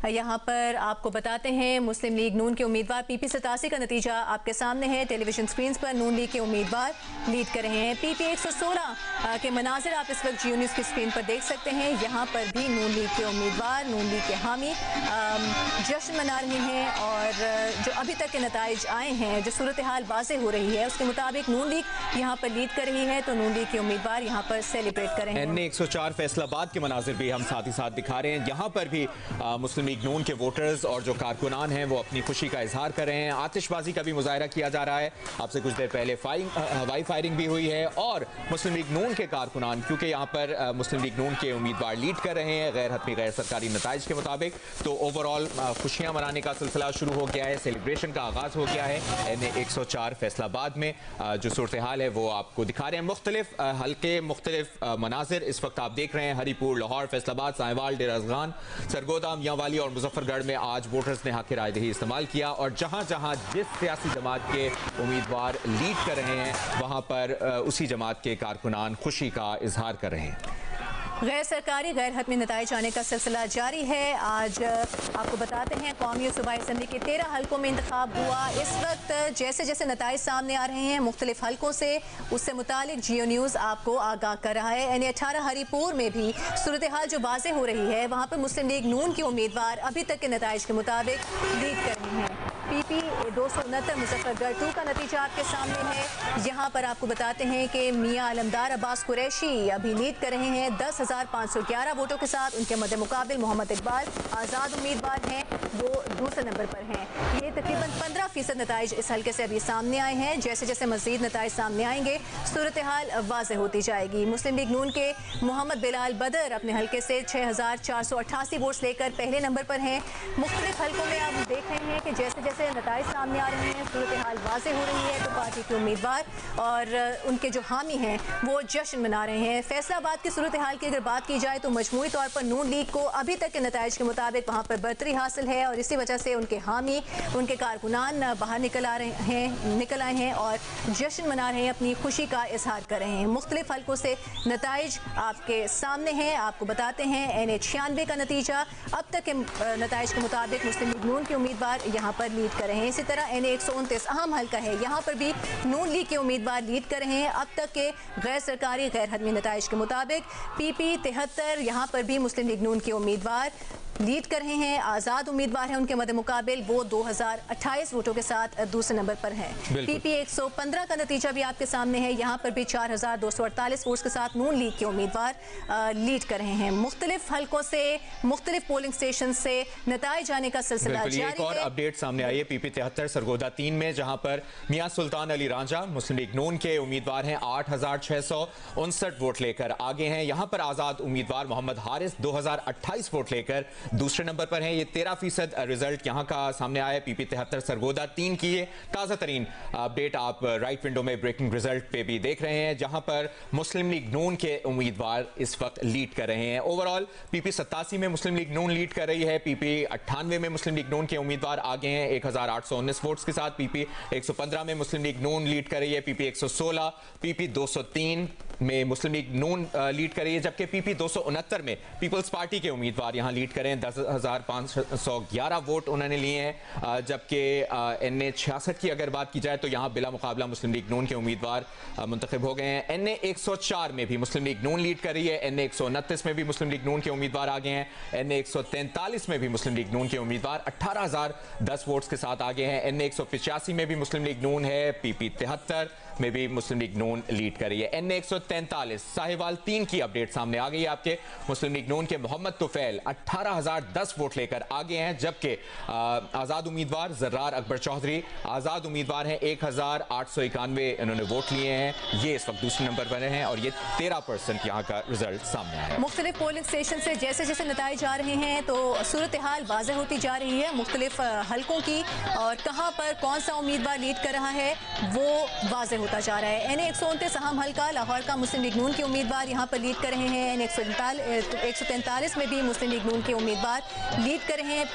यहाँ पर आपको बताते हैं मुस्लिम लीग नून के उम्मीदवार PP 87 का नतीजा आपके सामने है। टेलीविजन स्क्रीन पर नून लीग के उम्मीदवार लीड कर रहे हैं। PP 116 के मनाजिर आप इस वक्त जियो न्यूज़ की स्क्रीन पर देख सकते हैं। यहाँ पर भी नून लीग के उम्मीदवार, नून लीग के हामी जश्न मना रहे हैं और जो अभी तक के नताइज आए हैं, जो सूरत हाल वाज़ेह हो रही है उसके मुताबिक नून लीग यहाँ पर लीड कर रही है, तो नून लीग के उम्मीदवार यहाँ पर सेलिब्रेट कर रहे हैं। NA 104 फैसलाबाद के मनाजिर भी हम साथ ही साथ दिखा रहे हैं। यहाँ पर भी मुस्लिम लीग नून के वोटर्स और जो कारकुनान हैं वो अपनी खुशी का इजहार कर रहे हैं। आतिशबाजी का भी मुजाहरा किया जा रहा है। आपसे कुछ देर पहले हवाई फायरिंग भी हुई है और मुस्लिम लीग नून के कारकुनान, क्योंकि यहाँ पर मुस्लिम लीग नून के उम्मीदवार लीड कर रहे हैं गैर हतमी गैर सरकारी नताइज के मुताबिक, तो ओवरऑल खुशियाँ मनाने का सिलसिला शुरू हो गया है। सेलिब्रेशन का आगाज़ हो गया है। NA 104 फैसलाबाद में जो सूरत हाल है वो आपको दिखा रहे हैं। मुख्तलिफ हल्के, मुख्तलिफ मनाजिर इस वक्त आप देख रहे हैं। हरीपुर, लाहौर, फैसलाबाद, साहिवाल, डेरा अज़गान, सरगोदा, मियांवाली और मुजफ्फरगढ़ में आज वोटर्स ने हक राय दही इस्तेमाल किया और जहाँ जहाँ जिस सियासी जमात के उम्मीदवार लीड कर रहे हैं वहाँ पर उसी जमात के कारकुनान खुशी का इजहार कर रहे हैं। गैर सरकारी गैर हतमी नताइज आने का सिलसिला जारी है। आज आपको बताते हैं कौमी सूबाई असम्बली के 13 हल्कों में इंतखाब हुआ। इस वक्त जैसे जैसे नताइज सामने आ रहे हैं मुख्तलिफ हल्कों से, उससे मुतालिक जियो न्यूज़ आपको आगाह कर रहा है। NA 18 हरीपुर में भी सूरत हाल जो वाज़ेह हो रही है, वहाँ पर मुस्लिम लीग नून के उम्मीदवार अभी तक के नताइज के मुताबिक लीड कर रही हैं। PP 269 मुजफ्फरगढ़ 2 का नतीजा आपके सामने है। यहाँ पर आपको बताते हैं कि मियाँ अलमदार अब्बास कुरैशी अभी लीड कर रहे हैं 10,511 वोटों के साथ। उनके मद्दे मुकाबिल मोहम्मद इकबाल आज़ाद उम्मीदवार हैं, वो दूसरे नंबर पर हैं। ये तकरीबन 15% नताइज इस हल्के से अभी सामने आए हैं। जैसे जैसे मज़ीद नताइज सामने आएंगे सूरत हाल वाज़ेह होती जाएगी। मुस्लिम लीग नून के मोहम्मद बिलाल बदर अपने हल्के से 6,488 वोट्स लेकर पहले नंबर पर हैं। मुख्तलिफ हल्कों में आप देख रहे हैं कि जैसे जैसे नताइज सामने आ रहे हैं, सूरत हाल वाज़ेह हो रही है, तो पार्टी के उम्मीदवार और उनके जो हामी हैं वो जश्न मना रहे हैं। फैसलाबाद की सूरत हाल की अगर बात की जाए तो मजमूई तौर पर नून लीग को अभी तक के नताइज के मुताबिक वहाँ पर बरतरी हासिल है और इसी वजह से उनके हामी, उनके कारकुनान बाहर निकल आए हैं और जश्न मना रहे हैं, अपनी खुशी का इजहार कर रहे हैं। मुख्तलिफ हल्कों से नताइज आपके सामने हैं। आपको बताते हैं NA 96 का नतीजा अब तक के नताइज के मुताबिक मुस्लिम लीग नून के उम्मीदवार यहाँ पर लीड कर रहे हैं। इसी तरह NA 129 अहम हल्का है, यहाँ पर भी नून लीग के उम्मीदवार लीड कर रहे हैं अब तक के गैर सरकारी गैर हतमी नताइज के मुताबिक। PP 73 यहाँ पर भी मुस्लिम लीग नून के उम्मीदवार लीड कर रहे हैं। आज़ाद उम्मीदवार हैं, उनके मद्दे मुकाबिल वो 2028 वोटों के साथ दूसरे नंबर पर हैं। PP 115 का नतीजा भी आपके सामने है। यहाँ पर भी 4,248 वोट्स के साथ नून लीग के उम्मीदवार लीड कर रहे हैं। मुख्तलिफ हल्कों से, मुख्तलिफ पोलिंग स्टेशन से नताइज आने का सिलसिला जारी है। एक और अपडेट सामने आई है PP 73 सरगोदा 3 में, जहाँ पर मियाँ सुल्तान अली रांझा मुस्लिम लीग नून के उम्मीदवार हैं, 8,659 वोट लेकर आगे हैं। यहाँ पर आज़ाद उम्मीदवार मोहम्मद हारिस 2028 वोट लेकर दूसरे नंबर पर हैं। ये 13% रिजल्ट यहाँ का सामने आया है। PP 73 सरगोदा 3 की ये ताज़ा तरीन अपडेट आप राइट विंडो में ब्रेकिंग रिजल्ट पे भी देख रहे हैं, जहाँ पर मुस्लिम लीग नून के उम्मीदवार इस वक्त लीड कर रहे हैं। ओवरऑल PP 87 में मुस्लिम लीग नून लीड कर रही है। PP 98 में मुस्लिम लीग नून के उम्मीदवार आगे हैं 1,819 वोट्स के साथ। PP 115 में मुस्लिम लीग नून लीड कर रही है। PP 116, PP 203 में मुस्लिम लीग नून लीड कर रही है, जबकि PP 269 में पीपल्स पार्टी के उम्मीदवार यहाँ लीड करें 10,511 वोट उन्होंने लिए हैं। जबकि NA 66 की अगर बात की जाए तो यहाँ बिला मुकाबला मुस्लिम लीग नून के उम्मीदवार मुंतखब हो गए हैं। NA 104 में भी मुस्लिम लीग नून लीड कर रही है। NA 129 में भी मुस्लिम लीग नून के उम्मीदवार आगे हैं। NA 143 में भी मुस्लिम लीग नून के उम्मीदवार 18,010 वोट्स के साथ आगे हैं। NA 185 में भी मुस्लिम लीग नून है। PP 73 में भी मुस्लिम लीग नून लीड कर रही है। NA 143 साहिवाल 3 की अपडेट सामने आ गई है आपके। मुस्लिम लीग नून के मोहम्मद तुफैल 18,010 वोट लेकर आगे हैं, जबकि आज़ाद उम्मीदवार जर्रार अकबर चौधरी आज़ाद उम्मीदवार हैं, 1,891 इन्होंने वोट लिए हैं। ये इस वक्त दूसरे नंबर पर हैं और ये 13% यहाँ का रिजल्ट सामने आया है। मुख्तलिफ पोलिंग स्टेशन से जैसे जैसे नताइज आ रहे हैं तो सूरत हाल वाज़ेह होती जा रही है मुख्तलिफ हल्कों की, और कहाँ पर कौन सा उम्मीदवार लीड कर रहा है वो वाज़ेह होता जा रहा है। NA 129 अहम हल्का लाहौर का मुस्लिम लीग नून के उम्मीदवार यहाँ पर लीड कर रहे हैं। NA 143 में भी मुस्लिम लीग नून के उम्मीदवार लीड कर रहे हैं।